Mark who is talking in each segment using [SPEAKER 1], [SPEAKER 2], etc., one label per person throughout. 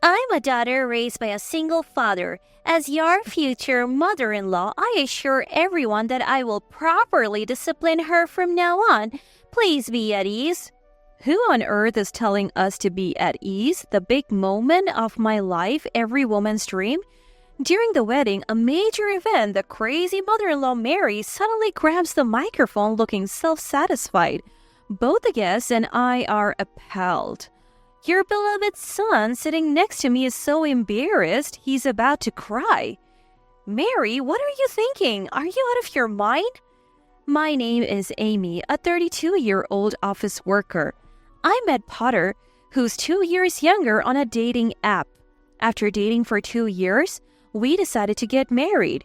[SPEAKER 1] I'm a daughter raised by a single father. As your future mother-in-law, I assure everyone that I will properly discipline her from now on. Please be at ease. Who on earth is telling us to be at ease? The big moment of my life, every woman's dream? During the wedding, a major event, the crazy mother-in-law Mary suddenly grabs the microphone looking self-satisfied. Both the guests and I are appalled. Your beloved son sitting next to me is so embarrassed, he's about to cry. Mary, what are you thinking? Are you out of your mind? My name is Amy, a 32-year-old office worker. I met Potter, who's 2 years younger, on a dating app. After dating for 2 years, we decided to get married.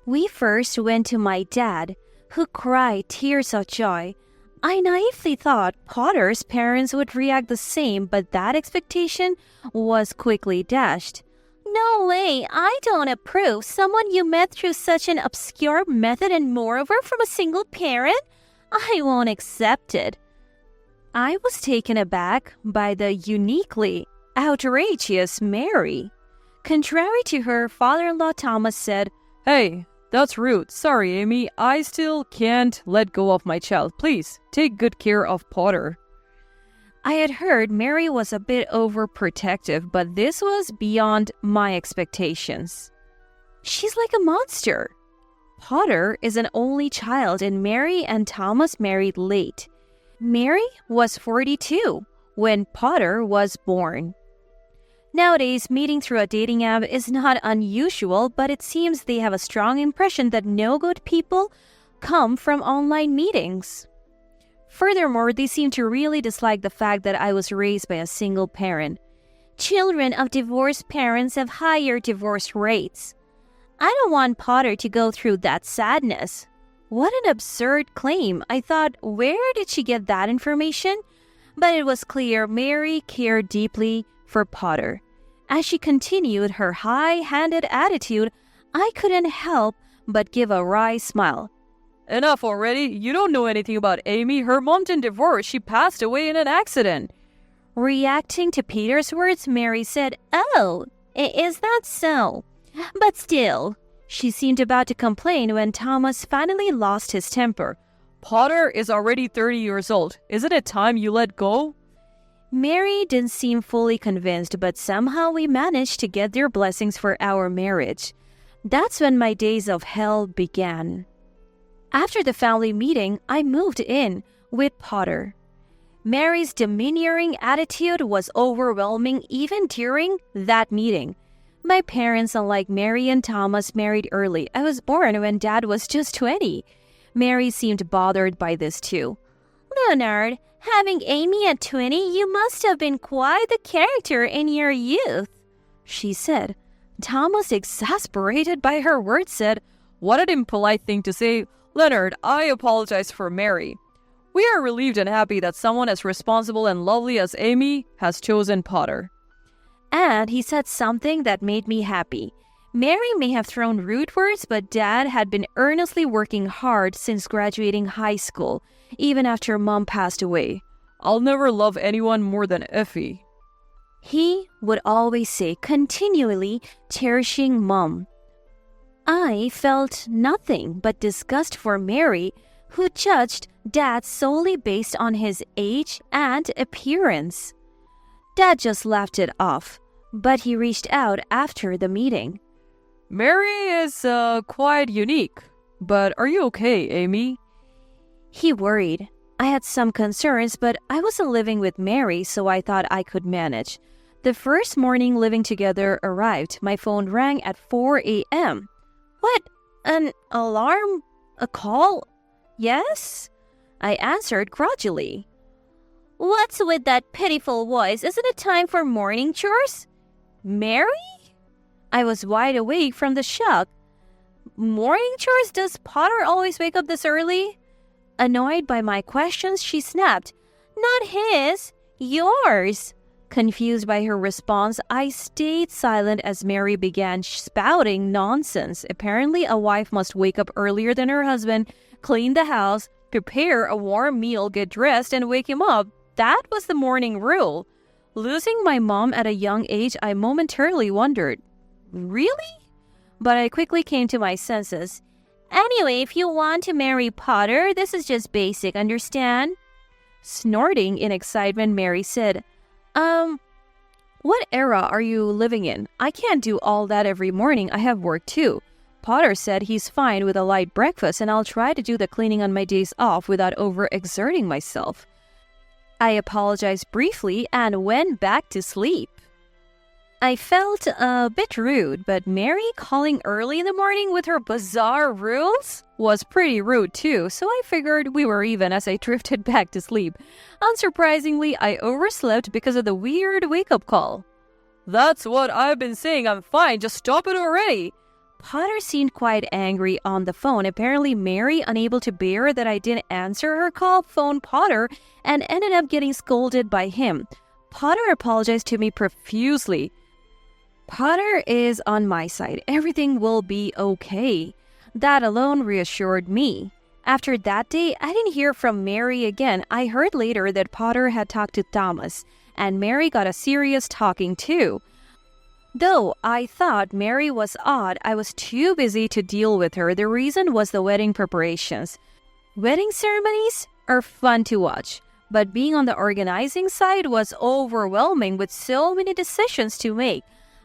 [SPEAKER 1] We first went to my dad, who cried tears of joy. I naively thought Potter's parents would react the same, but that expectation was quickly dashed. No way, I don't approve. Someone you met through such an obscure method and moreover from a single parent? I won't accept it. I was taken aback by the uniquely outrageous Mary. Contrary to her father-in-law, Thomas said,
[SPEAKER 2] "Hey, that's rude. Sorry, Amy. I still can't let go of my child. Please, take good care of Potter."
[SPEAKER 1] I had heard Mary was a bit overprotective, but this was beyond my expectations. She's like a monster. Potter is an only child, and Mary and Thomas married late. Mary was 42 when Potter was born. Nowadays, meeting through a dating app is not unusual, but it seems they have a strong impression that no good people come from online meetings. Furthermore, they seem to really dislike the fact that I was raised by a single parent. Children of divorced parents have higher divorce rates. I don't want Potter to go through that sadness. What an absurd claim. I thought, where did she get that information? But it was clear Mary cared deeply for Potter. As she continued her high-handed attitude, I couldn't help but give a wry smile.
[SPEAKER 2] Enough already. You don't know anything about Amy. Her mom didn't divorce. She passed away in an accident.
[SPEAKER 1] Reacting to Peter's words, Mary said, "Oh, is that so? But still." She seemed about to complain when Thomas finally lost his temper.
[SPEAKER 2] Potter is already 30 years old. Isn't it time you let go?
[SPEAKER 1] Mary didn't seem fully convinced, but somehow we managed to get their blessings for our marriage. That's when my days of hell began. After the family meeting, I moved in with Potter. Mary's demeaning attitude was overwhelming even during that meeting. My parents, unlike Mary and Thomas, married early. I was born when Dad was just 20. Mary seemed bothered by this too. "Leonard, having Amy at 20, you must have been quite the character in your youth," she said.
[SPEAKER 2] Thomas, exasperated by her words, said, "What an impolite thing to say. Leonard, I apologize for Mary. We are relieved and happy that someone as responsible and lovely as Amy has chosen Potter."
[SPEAKER 1] And he said something that made me happy. Mary may have thrown rude words, but Dad had been earnestly working hard since graduating high school, even after Mom passed away.
[SPEAKER 2] "I'll never love anyone more than Effie,"
[SPEAKER 1] he would always say, continually cherishing Mom. I felt nothing but disgust for Mary, who judged Dad solely based on his age and appearance. Dad just laughed it off, but he reached out after the meeting.
[SPEAKER 2] "Mary is quite unique. But are you okay, Amy?"
[SPEAKER 1] He worried. I had some concerns, but I wasn't living with Mary, so I thought I could manage. The first morning living together arrived. My phone rang at 4 a.m. What? An alarm? A call? Yes? I answered grudgingly. "What's with that pitiful voice? Isn't it time for morning chores?" "Mary?" I was wide awake from the shock. "Morning chores? Does Potter always wake up this early?" Annoyed by my questions, she snapped, "Not his, yours." Confused by her response, I stayed silent as Mary began spouting nonsense. Apparently, a wife must wake up earlier than her husband, clean the house, prepare a warm meal, get dressed, and wake him up. That was the morning rule.
[SPEAKER 2] Losing my mom at a young age, I momentarily wondered, really? But I quickly came to my senses.
[SPEAKER 1] Anyway, if you want to marry Potter, this is just basic, understand?
[SPEAKER 2] Snorting in excitement, Mary said, what era are you living in? I can't do all that every morning. I have work too. Potter said he's fine with a light breakfast and I'll try to do the cleaning on my days off without overexerting myself. I apologized briefly and went back to sleep. I felt a bit rude, but Mary calling early in the morning with her bizarre rules was pretty rude too, so I figured we were even as I drifted back to sleep. Unsurprisingly, I overslept because of the weird wake-up call. That's what I've been saying, I'm fine, just stop it already. Potter seemed quite angry on the phone. Apparently, Mary, unable to bear that I didn't answer her call, phoned Potter and ended up getting scolded by him. Potter apologized to me profusely. Potter is on my side. Everything will be okay. That alone reassured me. After that day, I didn't hear from Mary again. I heard later that Potter had talked to Thomas, and Mary got a serious talking too. Though I thought Mary was odd, I was too busy to deal with her. The reason was the wedding preparations. Wedding ceremonies are fun to watch, but being on the organizing side was overwhelming with so many decisions to make.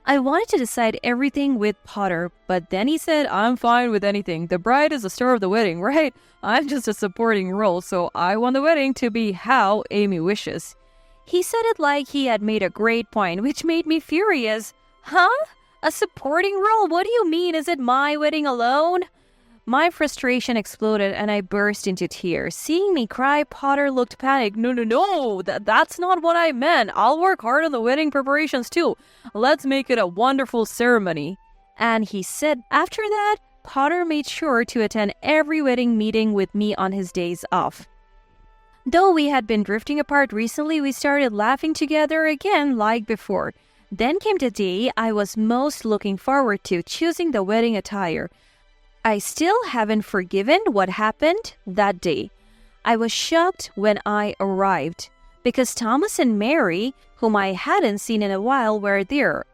[SPEAKER 2] I wanted to decide everything with Potter, but then he said, I'm fine with anything. The bride is the star of the wedding, right? I'm just a supporting role, so I want the wedding to be how Amy wishes. He said it like he had made a great point, which made me furious. Huh? A supporting role? What do you mean? Is it my wedding alone? My frustration exploded and I burst into tears. Seeing me cry, Potter looked panicked. No, that's not what I meant. I'll work hard on the wedding preparations too. Let's make it a wonderful ceremony. And he said after that, Potter made sure to attend every wedding meeting with me on his days off. Though we had been drifting apart recently, we started laughing together again like before. Then came the day I was most looking forward to, choosing the wedding attire. I still haven't forgiven what happened that day. I was shocked when I arrived, because Thomas and Mary, whom I hadn't seen in a while, were there.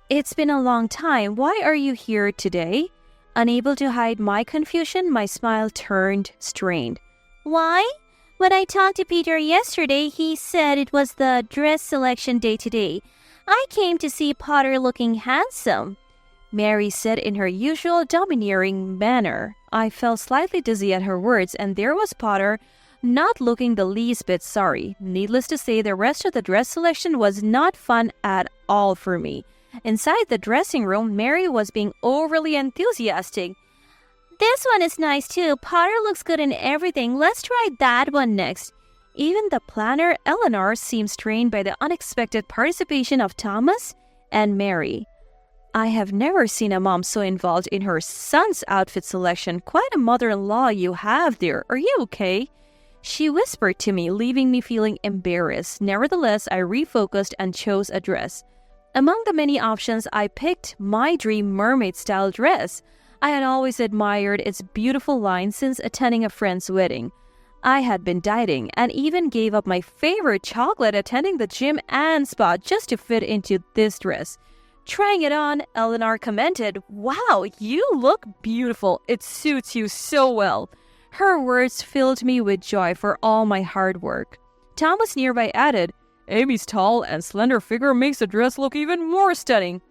[SPEAKER 2] It's been a long time. Why are you here today? Unable to hide my confusion, my smile turned strained.
[SPEAKER 1] Why? When I talked to Peter yesterday, he said it was the dress selection day today. I came to see Potter looking handsome, Mary said in her usual domineering manner. I felt slightly dizzy at her words, and there was Potter, not looking the least bit sorry. Needless to say, the rest of the dress selection was not fun at all for me. Inside the dressing room, Mary was being overly enthusiastic. This one is nice too. Potter looks good in everything. Let's try that one next. Even the planner, Eleanor, seemed strained by the unexpected participation of Thomas and Mary. I have never seen a mom so involved in her son's outfit selection. Quite a mother-in-law you have there. Are you okay? She whispered to me, leaving me feeling embarrassed. Nevertheless, I refocused and chose a dress. Among the many options, I picked my dream mermaid-style dress. I had always admired its beautiful line since attending a friend's wedding. I had been dieting and even gave up my favorite chocolate attending the gym and spa just to fit into this dress. Trying it on, Eleanor commented, "Wow, you look beautiful. It suits you so well." Her words filled me with joy for all my hard work. Thomas nearby added, "Amy's tall and slender figure makes the dress look even more stunning."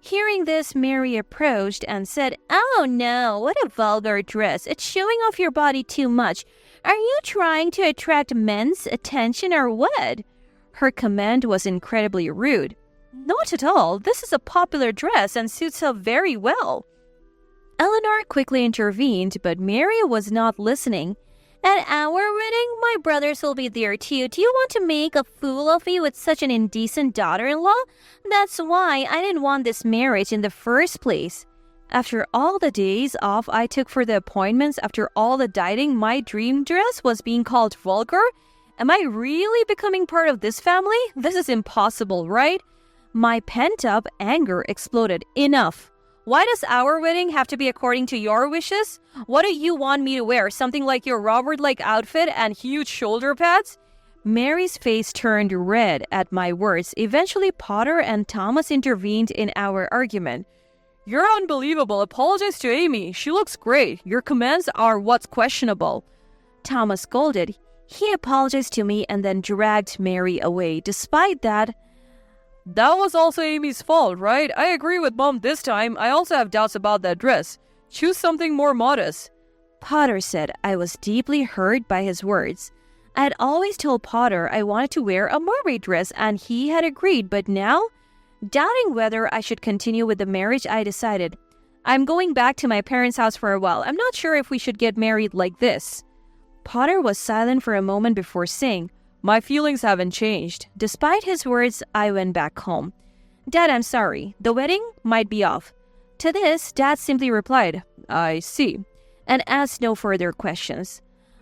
[SPEAKER 1] Hearing this, Mary approached and said, "Oh no, what a vulgar dress. It's showing off your body too much. Are you trying to attract men's attention or what?" Her command was incredibly rude. "Not at all. This is a popular dress and suits her very well." Eleanor quickly intervened, but Mary was not listening. "At our wedding, my brothers will be there too. Do you want to make a fool of me with such an indecent daughter-in-law? That's why I didn't want this marriage in the first place." After all the days off I took for the appointments, after all the dieting, my dream dress was being called vulgar? Am I really becoming part of this family? This is impossible, right? My pent-up anger exploded. Enough. Why does our wedding have to be according to your wishes? What do you want me to wear? Something like your Robert-like outfit and huge shoulder pads?
[SPEAKER 2] Mary's face turned red at my words. Eventually, Potter and Thomas intervened in our argument. You're unbelievable. Apologize to Amy. She looks great. Your comments are what's questionable.
[SPEAKER 1] Thomas scolded. He apologized to me and then dragged Mary away. Despite that
[SPEAKER 2] was also Amy's fault, right? I agree with Mom this time. I also have doubts about that dress. Choose something more modest.
[SPEAKER 1] Potter said. I was deeply hurt by his words. I had always told Potter I wanted to wear a mermaid dress and he had agreed, but now, doubting whether I should continue with the marriage, I decided, I'm going back to my parents' house for a while. I'm not sure if we should get married like this. Potter was silent for a moment before saying,
[SPEAKER 2] My feelings haven't changed.
[SPEAKER 1] Despite his words, I went back home. Dad, I'm sorry. The wedding might be off. To this, Dad simply replied,
[SPEAKER 2] I see,
[SPEAKER 1] and asked no further questions.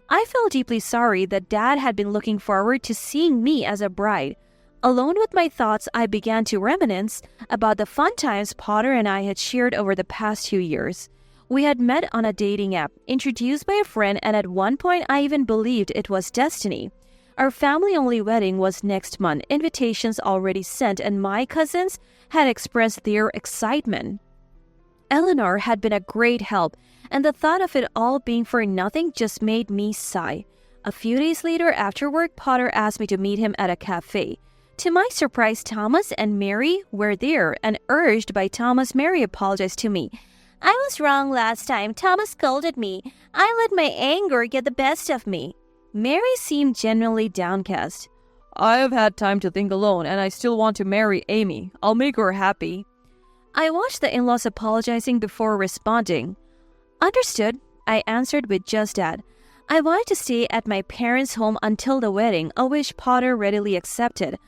[SPEAKER 1] I felt deeply sorry that Dad had been looking forward to seeing me as a bride. Alone with my thoughts, I began to reminisce about the fun times Potter and I had shared over the past 2 years. We had met on a dating app, introduced by a friend, and at one point I even believed it was destiny. Our family-only wedding was next month, invitations already sent, and my cousins had expressed their excitement. Eleanor had been a great help, and the thought of it all being for nothing just made me sigh. A few days later, after work, Potter asked me to meet him at a cafe. To my surprise, Thomas and Mary were there, and urged by Thomas, Mary apologized to me. I was wrong last time. Thomas scolded me. I let my anger get the best of me. Mary seemed genuinely downcast.
[SPEAKER 2] I have had time to think alone, and I still want to marry Amy. I'll make her happy.
[SPEAKER 1] I watched the in-laws apologizing before responding. Understood, I answered with just that. I wanted to stay at my parents' home until the wedding, a wish Potter readily accepted.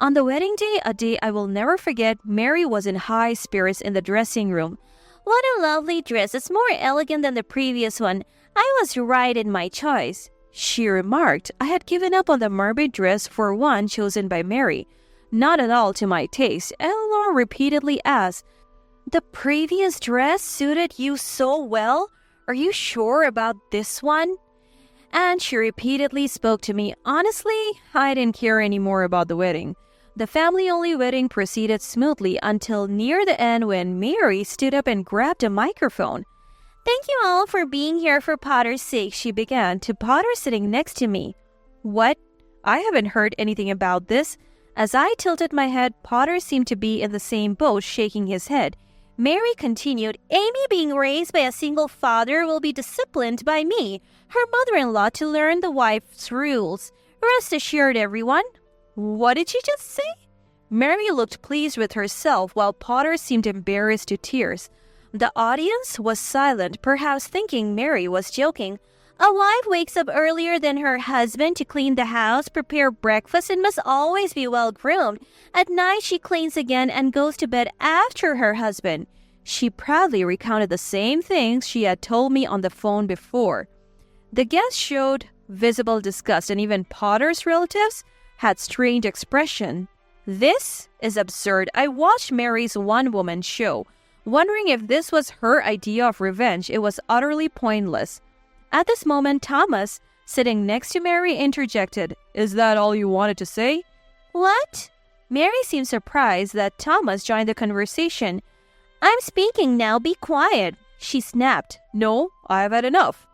[SPEAKER 1] On the wedding day, a day I will never forget, Mary was in high spirits in the dressing room. What a lovely dress. It's more elegant than the previous one. I was right in my choice, she remarked. I had given up on the mermaid dress for one chosen by Mary. Not at all to my taste. Eleanor repeatedly asked, The previous dress suited you so well? Are you sure about this one? And she repeatedly spoke to me. Honestly, I didn't care anymore about the wedding. The family-only wedding proceeded smoothly until near the end when Mary stood up and grabbed a microphone. Thank you all for being here for Potter's sake, she began, to Potter sitting next to me. What? I haven't heard anything about this. As I tilted my head, Potter seemed to be in the same boat, shaking his head. Mary continued, Amy being raised by a single father will be disciplined by me, her mother-in-law, to learn the wife's rules. Rest assured, everyone. What did she just say? Mary looked pleased with herself while Potter seemed embarrassed to tears. The audience was silent, perhaps thinking Mary was joking. A wife wakes up earlier than her husband to clean the house, prepare breakfast, and must always be well groomed. At night, she cleans again and goes to bed after her husband. She proudly recounted the same things she had told me on the phone before. The guests showed visible disgust, and even Potter's relatives had strange expression. This is absurd. I watched Mary's one-woman show, wondering if this was her idea of revenge. It was utterly pointless. At this moment, Thomas, sitting next to Mary, interjected, Is that all you wanted to say? What? Mary seemed surprised that Thomas joined the conversation. I'm speaking now, be quiet, she snapped.
[SPEAKER 2] No, I have had enough.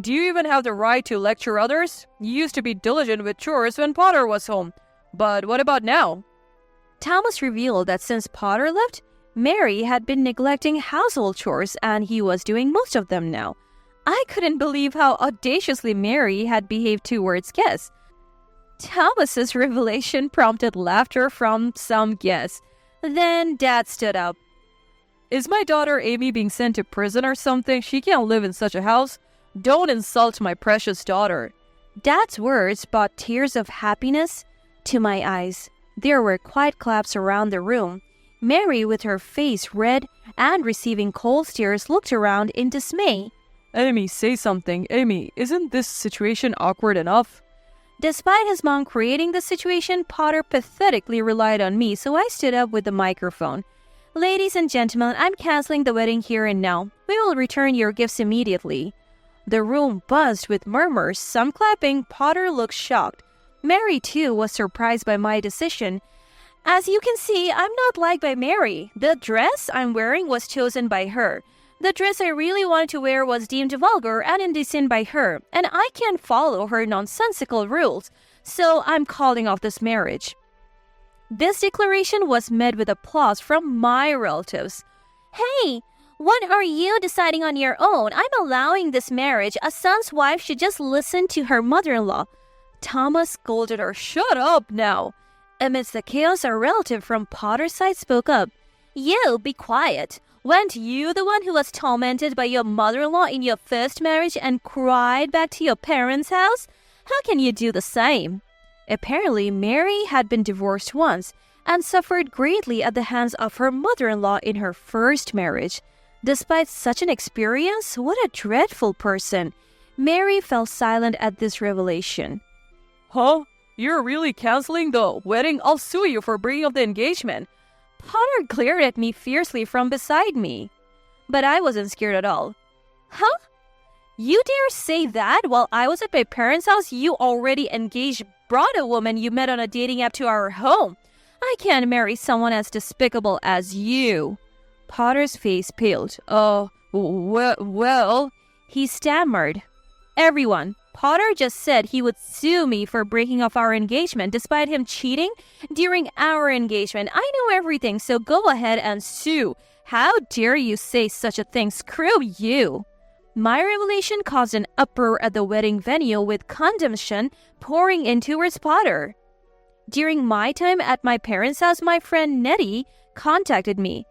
[SPEAKER 2] Do you even have the right to lecture others? You used to be diligent with chores when Potter was home. But what about now?
[SPEAKER 1] Thomas revealed that since Potter left, Mary had been neglecting household chores and he was doing most of them now. I couldn't believe how audaciously Mary had behaved towards guests. Thomas's revelation prompted laughter from some guests. Then Dad stood up.
[SPEAKER 2] Is my daughter Amy being sent to prison or something? She can't live in such a house. Don't insult my precious daughter.
[SPEAKER 1] Dad's words brought tears of happiness to my eyes. There were quiet claps around the room. Mary, with her face red and receiving cold stares, looked around in dismay.
[SPEAKER 2] Amy, say something. Amy, isn't this situation awkward enough?
[SPEAKER 1] Despite his mom creating the situation, Potter pathetically relied on me, so I stood up with the microphone. Ladies and gentlemen, I'm canceling the wedding here and now. We will return your gifts immediately. The room buzzed with murmurs, some clapping. Potter looked shocked. Mary, too, was surprised by my decision. As you can see, I'm not liked by Mary. The dress I'm wearing was chosen by her. The dress I really wanted to wear was deemed vulgar and indecent by her, and I can't follow her nonsensical rules, so I'm calling off this marriage. This declaration was met with applause from my relatives. Hey, what are you deciding on your own? I'm allowing this marriage. A son's wife should just listen to her mother-in-law. Thomas scolded her. Shut up now. Amidst the chaos, a relative from Potter's side spoke up. You, be quiet. Weren't you the one who was tormented by your mother-in-law in your first marriage and cried back to your parents' house? How can you do the same? Apparently, Mary had been divorced once and suffered greatly at the hands of her mother-in-law in her first marriage. Despite such an experience, what a dreadful person. Mary fell silent at this revelation.
[SPEAKER 2] Huh? You're really canceling the wedding? I'll sue you for breaking up the engagement.
[SPEAKER 1] Potter glared at me fiercely from beside me. But I wasn't scared at all. Huh? You dare say that while I was at my parents' house, you already engaged, brought a woman you met on a dating app to our home. I can't marry someone as despicable as you. Potter's face paled. Well, he stammered. Everyone, Potter just said he would sue me for breaking off our engagement despite him cheating during our engagement. I know everything, so go ahead and sue. How dare you say such a thing? Screw you. My revelation caused an uproar at the wedding venue with condemnation pouring in towards Potter. During my time at my parents' house, my friend Nettie contacted me.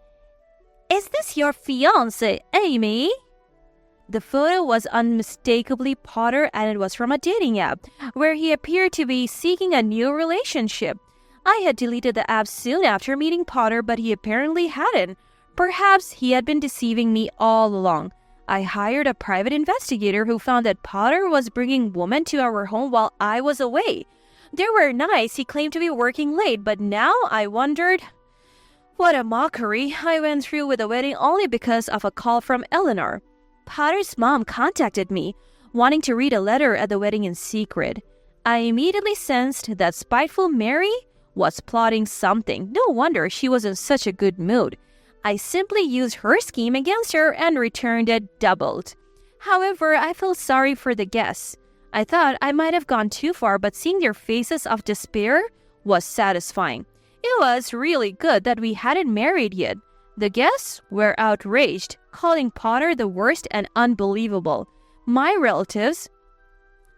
[SPEAKER 1] Is this your fiancé, Amy? The photo was unmistakably Potter, and it was from a dating app, where he appeared to be seeking a new relationship. I had deleted the app soon after meeting Potter, but he apparently hadn't. Perhaps he had been deceiving me all along. I hired a private investigator who found that Potter was bringing women to our home while I was away. They were nice. He claimed to be working late, but now I wondered... What a mockery. I went through with the wedding only because of a call from Eleanor. Potter's mom contacted me, wanting to read a letter at the wedding in secret. I immediately sensed that spiteful Mary was plotting something. No wonder she was in such a good mood. I simply used her scheme against her and returned it doubled. However, I felt sorry for the guests. I thought I might have gone too far, but seeing their faces of despair was satisfying. It was really good that we hadn't married yet. The guests were outraged, calling Potter the worst and unbelievable. My relatives,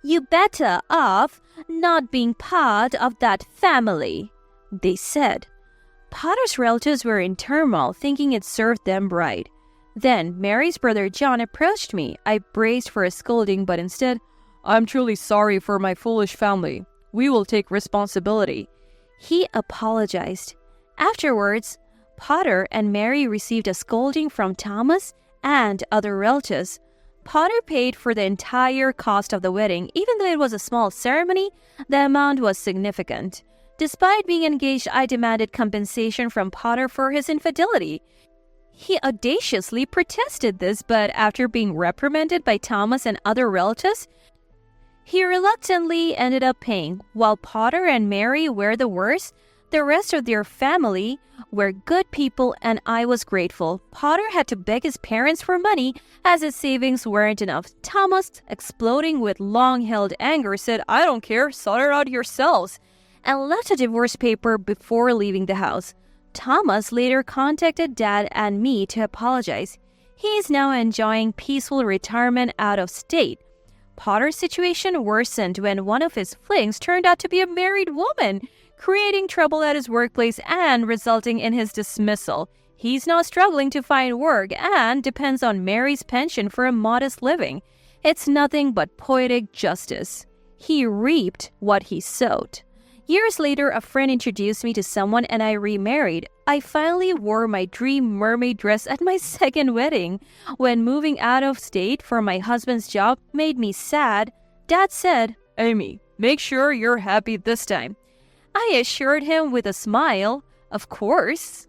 [SPEAKER 1] you better off not being part of that family, they said. Potter's relatives were in turmoil, thinking it served them right. Then Mary's brother John approached me. I braced for a scolding, but instead, I'm truly sorry for my foolish family. We will take responsibility. He apologized. Afterwards, Potter and Mary received a scolding from Thomas and other relatives. Potter paid for the entire cost of the wedding. Even though it was a small ceremony, the amount was significant. Despite being engaged, I demanded compensation from Potter for his infidelity. He audaciously protested this, but after being reprimanded by Thomas and other relatives, he reluctantly ended up paying. While Potter and Mary were the worst, the rest of their family were good people, and I was grateful. Potter had to beg his parents for money as his savings weren't enough. Thomas, exploding with long-held anger, said, I don't care, sort it out yourselves, and left a divorce paper before leaving the house. Thomas later contacted Dad and me to apologize. He is now enjoying peaceful retirement out of state. Potter's situation worsened when one of his flings turned out to be a married woman, creating trouble at his workplace and resulting in his dismissal. He's now struggling to find work and depends on Mary's pension for a modest living. It's nothing but poetic justice. He reaped what he sowed. Years later, a friend introduced me to someone and I remarried. I finally wore my dream mermaid dress at my second wedding. When moving out of state for my husband's job made me sad, Dad said, Amy, make sure you're happy this time. I assured him with a smile, of course.